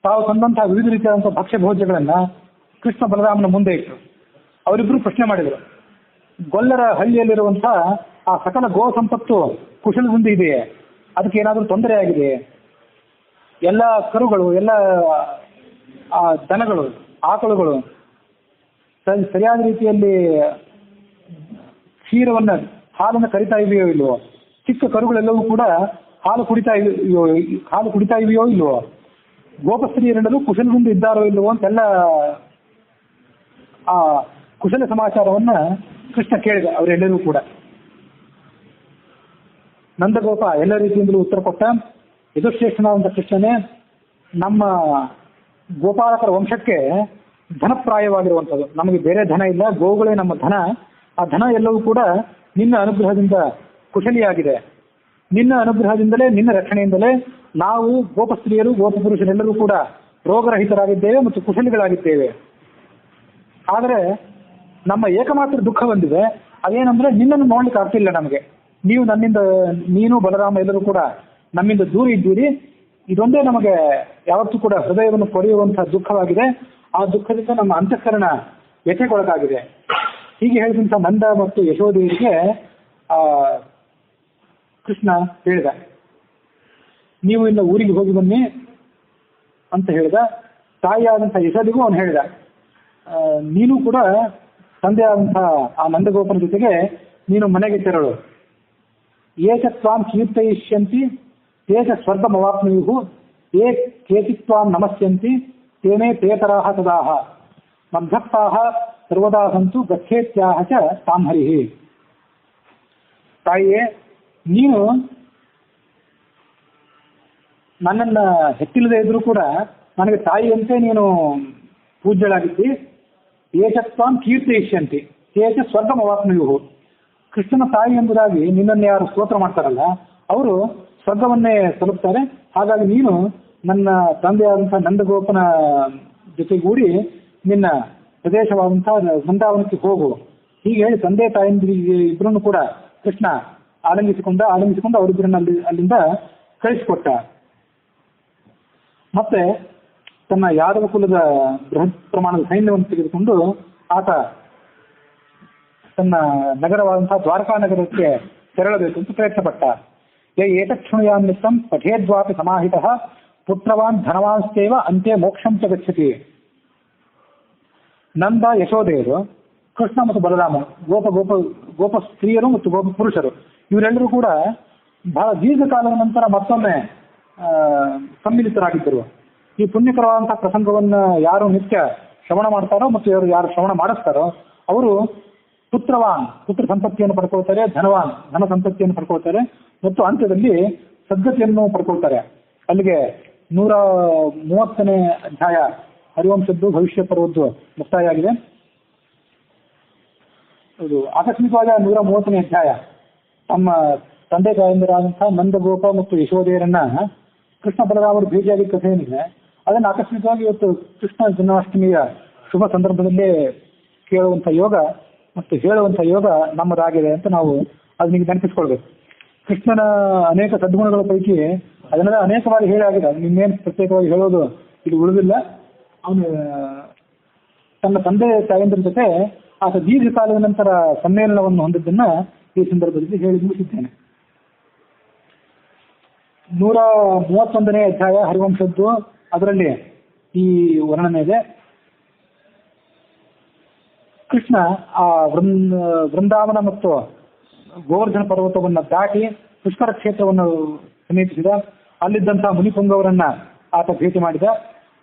ತಾವು ತಂದಂತಹ ವಿವಿಧ ರೀತಿಯಾದಂತಹ ಭಕ್ಷ್ಯ ಭೋಜ್ಯಗಳನ್ನ ಕೃಷ್ಣ ಬಲರಾಮನ ಮುಂದೆ ಇಟ್ಟರು. ಅವರಿಬ್ಬರು ಪ್ರಶ್ನೆ ಮಾಡಿದರು, ಗೊಲ್ಲರ ಹಳ್ಳಿಯಲ್ಲಿರುವಂತಹ ಆ ಸಕಲ ಗೋ ಸಂಪತ್ತು ಕುಶಲದಿಂದ ಇದೆಯೇ? ಅದಕ್ಕೆ ಏನಾದರೂ ತೊಂದರೆ ಆಗಿದೆಯೇ? ಎಲ್ಲ ಕರುಗಳು, ಎಲ್ಲ ದನಗಳು, ಆಕಳುಗಳು ಸರಿಯಾದ ರೀತಿಯಲ್ಲಿ ಹಾಲನ್ನು ಕರಿತಾ ಇವೆಯೋ ಇಲ್ವೋ? ಚಿಕ್ಕ ಕರುಗಳೆಲ್ಲವೂ ಕೂಡ ಹಾಲು ಕುಡಿತಾ ಇವೆಯೋ ಇಲ್ವೋ? ಗೋಪಸ್ತ್ರೀಯರೆಲ್ಲರೂ ಕುಶಲದಿಂದ ಇದ್ದಾರೋ ಇಲ್ವೋ ಅಂತೆಲ್ಲ ಆ ಕುಶಲ ಸಮಾಚಾರವನ್ನ ಕೃಷ್ಣ ಕೇಳಿದ ಅವರೆಲ್ಲರೂ ಕೂಡ. ನಂದಗೋಪ ಎಲ್ಲ ರೀತಿಯಿಂದಲೂ ಉತ್ತರ ಕೊಟ್ಟ. ಯದುಶ್ರೇಷ್ಠನಾದಂಥ ಕೃಷ್ಣನೇ, ನಮ್ಮ ಗೋಪಾಲಕರ ವಂಶಕ್ಕೆ ಧನಪ್ರಾಯವಾಗಿರುವಂಥದ್ದು, ನಮಗೆ ಬೇರೆ ಧನ ಇಲ್ಲ, ಗೋಗಳೇ ನಮ್ಮ ಧನ. ಆ ಧನ ಎಲ್ಲವೂ ಕೂಡ ನಿನ್ನ ಅನುಗ್ರಹದಿಂದ ಕುಶಲಿಯಾಗಿದೆ. ನಿನ್ನ ಅನುಗ್ರಹದಿಂದಲೇ, ನಿನ್ನ ರಕ್ಷಣೆಯಿಂದಲೇ ನಾವು ಗೋಪಸ್ತ್ರೀಯರು, ಗೋಪಪುರುಷರೆಲ್ಲರೂ ಕೂಡ ರೋಗರಹಿತರಾಗಿದ್ದೇವೆ ಮತ್ತು ಕುಶಲಿಗಳಾಗಿದ್ದೇವೆ. ಆದರೆ ನಮ್ಮ ಏಕಮಾತ್ರ ದುಃಖ ಬಂದಿದೆ. ಅದೇನಂದ್ರೆ ನಿನ್ನನ್ನು ನೋಡ್ಲಿಕ್ಕೆ ಆಗ್ತಿಲ್ಲ ನಮಗೆ. ನೀನು ಬಲರಾಮ ಎಲ್ಲರೂ ಕೂಡ ನಮ್ಮಿಂದ ದೂರ ಇದ್ದೀರಿ. ಇದೊಂದೇ ನಮಗೆ ಯಾವತ್ತೂ ಕೂಡ ಹೃದಯವನ್ನು ಕೊರೆಯುವಂತಹ ದುಃಖವಾಗಿದೆ. ಆ ದುಃಖದಿಂದ ನಮ್ಮ ಅಂತಃಕರಣ ವ್ಯಥೆಗೊಳಗಾಗಿದೆ. ಹೀಗೆ ಹೇಳಿದಂಥ ನಂದ ಮತ್ತು ಯಶೋದೆಯರಿಗೆ ಕೃಷ್ಣ ಹೇಳಿದ, ನೀವು ಇನ್ನು ಊರಿಗೆ ಹೋಗಿ ಬನ್ನಿ ಅಂತ ಹೇಳಿದ. ತಾಯಿಯಾದಂಥ ಯಶೋದೆಗೂ ಅವನು ಹೇಳಿದ, ನೀನು ಕೂಡ ತಂದೆಯಾದಂತಹ ಆ ನಂದಗೋಪನ ಜೊತೆಗೆ ನೀನು ಮನೆಗೆ ತೆರಳು. ಏಕತ್ವಾಂ ಕೀರ್ತಯಿಷ್ಯಂತಿ ತೇಜ ಸ್ವರ್ಗಮವಾಪ್ನುಯುಹು ಏ ಕೇಚಿತ್ವಾಂ ನಮಸ್ಯಂತಿ ತೇನೇ ತೇತರಾಹ ತದಾಹ ಮದ್ಭಕ್ತಾಹ ಸರ್ವದಾ ಸಂತು ಗಚ್ಚೇತ್ಯಾಹ ಚ ತಾಂ ಹರಿಹಿ. ತಾಯಿಯೇ, ನೀನು ನನ್ನನ್ನು ಹೆತ್ತಿಲ್ಲದೆ ಇದ್ರೂ ಕೂಡ ನನಗೆ ತಾಯಿಯಂತೆ ನೀನು ಪೂಜ್ಯಳಾಗಿದ್ದಿ. ಏಕತ್ವಾಂ ಕೀರ್ತಯಿಷ್ಯಂತಿ ತೇಜ ಸ್ವರ್ಗಮವಾಪ್ನುಯುಹು. ಕೃಷ್ಣನ ತಾಯಿ ಎಂಬುದಾಗಿ ನಿನ್ನನ್ನು ಯಾರು ಸ್ತೋತ್ರ ಮಾಡ್ತಾರಲ್ಲ ಅವರು ಸ್ವರ್ಗವನ್ನೇ ತಲುಪ್ತಾರೆ. ಹಾಗಾಗಿ ನೀನು ನನ್ನ ತಂದೆಯಾದಂತಹ ನಂದಗೋಪನ ಜೊತೆಗೂಡಿ ನಿನ್ನ ಪ್ರದೇಶವಾದಂತಹ ವೃಂದಾವನಕ್ಕೆ ಹೋಗು. ಹೀಗೆ ಹೇಳಿ ತಂದೆ ತಾಯಿಯಂದಿರಿಗೆ ಇಬ್ಬರನ್ನು ಕೂಡ ಕೃಷ್ಣ ಆಲಿಂಗಿಸಿಕೊಂಡು ಅವರಿಬ್ಬರನ್ನ ಅಲ್ಲಿಂದ ಕಳಿಸಿಕೊಟ್ಟ. ಮತ್ತೆ ತನ್ನ ಯಾದವ ಕುಲದ ಬೃಹತ್ ಪ್ರಮಾಣದ ಸೈನ್ಯವನ್ನು ತೆಗೆದುಕೊಂಡು ಆತ ತನ್ನ ನಗರವಾದಂತಹ ದ್ವಾರಕಾ ನಗರಕ್ಕೆ ತೆರಳಬೇಕು ಅಂತ ಪ್ರಯತ್ನ ಪಟ್ಟ. ಏತಕ್ಷುಣಯಾನ್ನಿತ್ತಂ ಪಠೇದ್ವಾಪಿ ಸಮಾಹಿತಃ ಪುತ್ರವಾನ್ ಧನವಾನ್ಸ್ತೇವ ಅಂತೆ ಮೋಕ್ಷಂ ಚ ಗಚ್ಚತಿ. ನಂದ ಯಶೋದೆಯರು, ಕೃಷ್ಣ ಮತ್ತು ಬಲರಾಮ, ಗೋಪ ಸ್ತ್ರೀಯರು ಮತ್ತು ಗೋಪ ಪುರುಷರು ಇವರೆಲ್ಲರೂ ಕೂಡ ಬಹಳ ದೀರ್ಘಕಾಲದ ನಂತರ ಮತ್ತೊಮ್ಮೆ ಸಮ್ಮಿಲಿತರಾಗಿದ್ದರು. ಈ ಪುಣ್ಯಕರವಾದಂತಹ ಪ್ರಸಂಗವನ್ನು ಯಾರು ನಿತ್ಯ ಶ್ರವಣ ಮಾಡ್ತಾರೋ ಮತ್ತು ಯಾರು ಶ್ರವಣ ಮಾಡಿಸ್ತಾರೋ ಅವರು ಪುತ್ರ ಸಂಪತ್ತಿಯನ್ನು ಪಡ್ಕೊಳ್ತಾರೆ, ಧನ ಸಂಪತ್ತಿಯನ್ನು ಪಡ್ಕೊಳ್ತಾರೆ ಮತ್ತು ಅಂತ್ಯದಲ್ಲಿ ಸದ್ಗತಿಯನ್ನು ಪಡ್ಕೊಳ್ತಾರೆ. ಅಲ್ಲಿಗೆ 130ನೇ ಅಧ್ಯಾಯ ಹರಿವಂಶದ್ದು ಭವಿಷ್ಯ ಪರ್ವದ್ದು ಮುಕ್ತಾಯ ಆಗಿದೆ. ಇದು ಆಕಸ್ಮಿಕವಾಗಿ 130ನೇ ಅಧ್ಯಾಯ ತಮ್ಮ ತಂದೆ ತಾಯಂದಿರಾದಂತಹ ನಂದಗೋಪ ಮತ್ತು ಯಶೋದೆಯರನ್ನ ಕೃಷ್ಣ ಬಲರಾಮರು ಭೇಟಿಯಾಗಿ ಕಥೆ ಏನಿದೆ ಅದನ್ನು ಆಕಸ್ಮಿಕವಾಗಿ ಇವತ್ತು ಕೃಷ್ಣ ಜನ್ಮಾಷ್ಟಮಿಯ ಶುಭ ಸಂದರ್ಭದಲ್ಲೇ ಕೇಳುವಂಥ ಯೋಗ ಮತ್ತು ಹೇಳುವಂಥ ಯೋಗ ನಮ್ಮದಾಗಿದೆ ಅಂತ ನಾವು ಅದನ್ನ ನೆನಪಿಸ್ಕೊಳ್ಬೇಕು. ಕೃಷ್ಣನ ಅನೇಕ ಸದ್ಗುಣಗಳ ಪೈಕಿ ಅದನ್ನೆಲ್ಲ ಅನೇಕವಾಗಿ ಹೇಳಾಗಿದೆ. ನಿನ್ನೇನು ಪ್ರತ್ಯೇಕವಾಗಿ ಹೇಳೋದು ಇದು ಉಳಿದಿಲ್ಲ. ಅವನು ತನ್ನ ತಂದೆ ತಾಯಂದ್ರ ಜೊತೆ ಆತ ದೀರ್ಘಕಾಲದ ನಂತರ ಸಮ್ಮೇಳನವನ್ನು ಹೊಂದಿದ್ದನ್ನ ಈ ಸಂದರ್ಭದಲ್ಲಿ ಹೇಳಿ ಮುಗಿಸಿದ್ದೇನೆ. 131ನೇ ಅಧ್ಯಾಯ ಹರಿವಂಶದ್ದು, ಅದರಲ್ಲಿ ಈ ವರ್ಣನೆ ಇದೆ. ಕೃಷ್ಣ ಆ ವೃಂದಾವನ ಮತ್ತು ಗೋವರ್ಧನ ಪರ್ವತವನ್ನು ದಾಟಿ ಪುಷ್ಕರ ಕ್ಷೇತ್ರವನ್ನು ಸಮೀಪಿಸಿದ. ಅಲ್ಲಿದ್ದಂತಹ ಮುನಿಪುಂಗವರನ್ನ ಆತ ಭೇಟಿ ಮಾಡಿದ.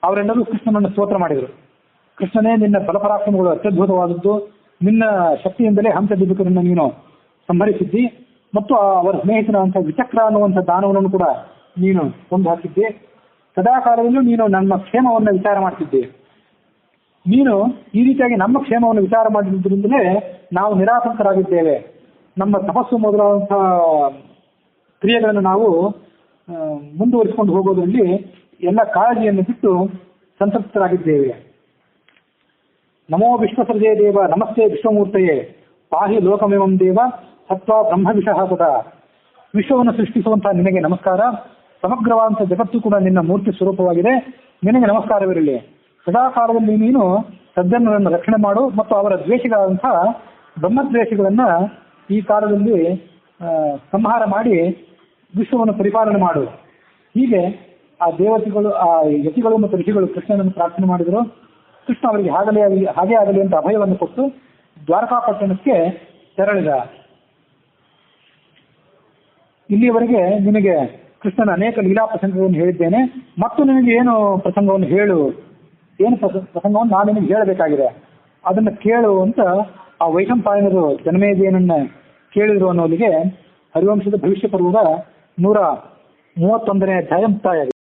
ಅವರೆಲ್ಲರೂ ಕೃಷ್ಣನನ್ನು ಸ್ತೋತ್ರ ಮಾಡಿದರು. ಕೃಷ್ಣನೇ, ನಿನ್ನ ಬಲಪರಾಕ್ರಮಗಳು ಅತ್ಯದ್ಭುತವಾದದ್ದು, ನಿನ್ನ ಶಕ್ತಿಯಿಂದಲೇ ಹಂಸದಿಬ್ಬಕರನ್ನು ನೀನು ಸಂಹರಿಸಿದ್ದಿ ಮತ್ತು ಅವರ ಸ್ನೇಹಿತನಾದಂತಹ ವಿಚಕ್ರ ಅನ್ನುವಂಥ ದಾನವನ್ನು ಕೂಡ ನೀನು ಕೊಂದು ಹಾಕಿದ್ದೆ. ಸದಾಕಾಲದಲ್ಲೂ ನೀನು ನಮ್ಮ ಕ್ಷೇಮವನ್ನು ವಿಚಾರ ಮಾಡ್ತಿದ್ದೆ. ನೀನು ಈ ರೀತಿಯಾಗಿ ನಮ್ಮ ಕ್ಷೇಮವನ್ನು ವಿಚಾರ ಮಾಡಿದ್ರಿಂದಲೇ ನಾವು ನಿರಾತಂಕರಾಗಿದ್ದೇವೆ. ನಮ್ಮ ತಪಸ್ಸು ಮೊದಲಾದಂತಹ ಕ್ರಿಯೆಗಳನ್ನು ನಾವು ಮುಂದುವರಿಸಿಕೊಂಡು ಹೋಗೋದ್ರಲ್ಲಿ ಎಲ್ಲ ಕಾಳಜಿಯನ್ನು ಬಿಟ್ಟು ಸಂತೃಪ್ತರಾಗಿದ್ದೇವೆ. ನಮೋ ವಿಶ್ವಸರ್ಜೇ ದೇವ ನಮಸ್ತೆ ವಿಶ್ವಮೂರ್ತಯೇ ಪಾಹಿ ಲೋಕಮೇವಂ ದೇವ ಸತ್ವಾ ಬ್ರಹ್ಮವಿಷಃ ಸದಾ. ವಿಶ್ವವನ್ನು ಸೃಷ್ಟಿಸುವಂತಹ ನಿನಗೆ ನಮಸ್ಕಾರ. ಸಮಗ್ರವಾದಂಥ ಜಗತ್ತು ಕೂಡ ನಿನ್ನ ಮೂರ್ತಿ ಸ್ವರೂಪವಾಗಿದೆ. ನಿನಗೆ ನಮಸ್ಕಾರವಿರಲಿ. ಸದಾಕಾಲದಲ್ಲಿ ನೀನು ಸಜ್ಜನರನ್ನು ರಕ್ಷಣೆ ಮಾಡು ಮತ್ತು ಅವರ ದ್ವೇಷಗಳಾದಂತಹ ಬ್ರಹ್ಮದ್ವೇಷಗಳನ್ನ ಈ ಕಾಲದಲ್ಲಿ ಸಂಹಾರ ಮಾಡಿ ವಿಶ್ವವನ್ನು ಪರಿಪಾಲನೆ ಮಾಡು. ಹೀಗೆ ಆ ದೇವತೆಗಳು, ಆ ಯತಿಗಳು ಮತ್ತು ಋಷಿಗಳು ಕೃಷ್ಣನನ್ನು ಪ್ರಾರ್ಥನೆ ಮಾಡಿದರು. ಕೃಷ್ಣ ಅವರಿಗೆ ಹಾಗೆ ಆಗಲಿ ಅಂತ ಅಭಯವನ್ನು ಕೊಟ್ಟು ದ್ವಾರಕಾಪಟ್ಟಣಕ್ಕೆ ತೆರಳಿದ. ಇಲ್ಲಿಯವರೆಗೆ ನಿನಗೆ ಕೃಷ್ಣನ ಅನೇಕ ಲೀಲಾ ಪ್ರಸಂಗಗಳನ್ನು ಹೇಳಿದ್ದೇನೆ. ಮತ್ತು ನಿನಗೆ ಏನು ಪ್ರಸಂಗವನ್ನು ಪ್ರಸಂಗವನ್ನು ನಾನು ನಿನಗೆ ಹೇಳಬೇಕಾಗಿದೆ, ಅದನ್ನು ಕೇಳು ಅಂತ ಆ ವೈಶಂಪಾಯನರು ಜನಮೇಜಯನನ್ನ ಕೇಳಿದ್ರು ಅನ್ನೋದಿಗೆ ಹರಿವಂಶದ ಭವಿಷ್ಯ ಪರ್ವದ 131ನೇ ಅಧ್ಯಾಯ ಮುಕ್ತಾಯ ಆಗಿದೆ.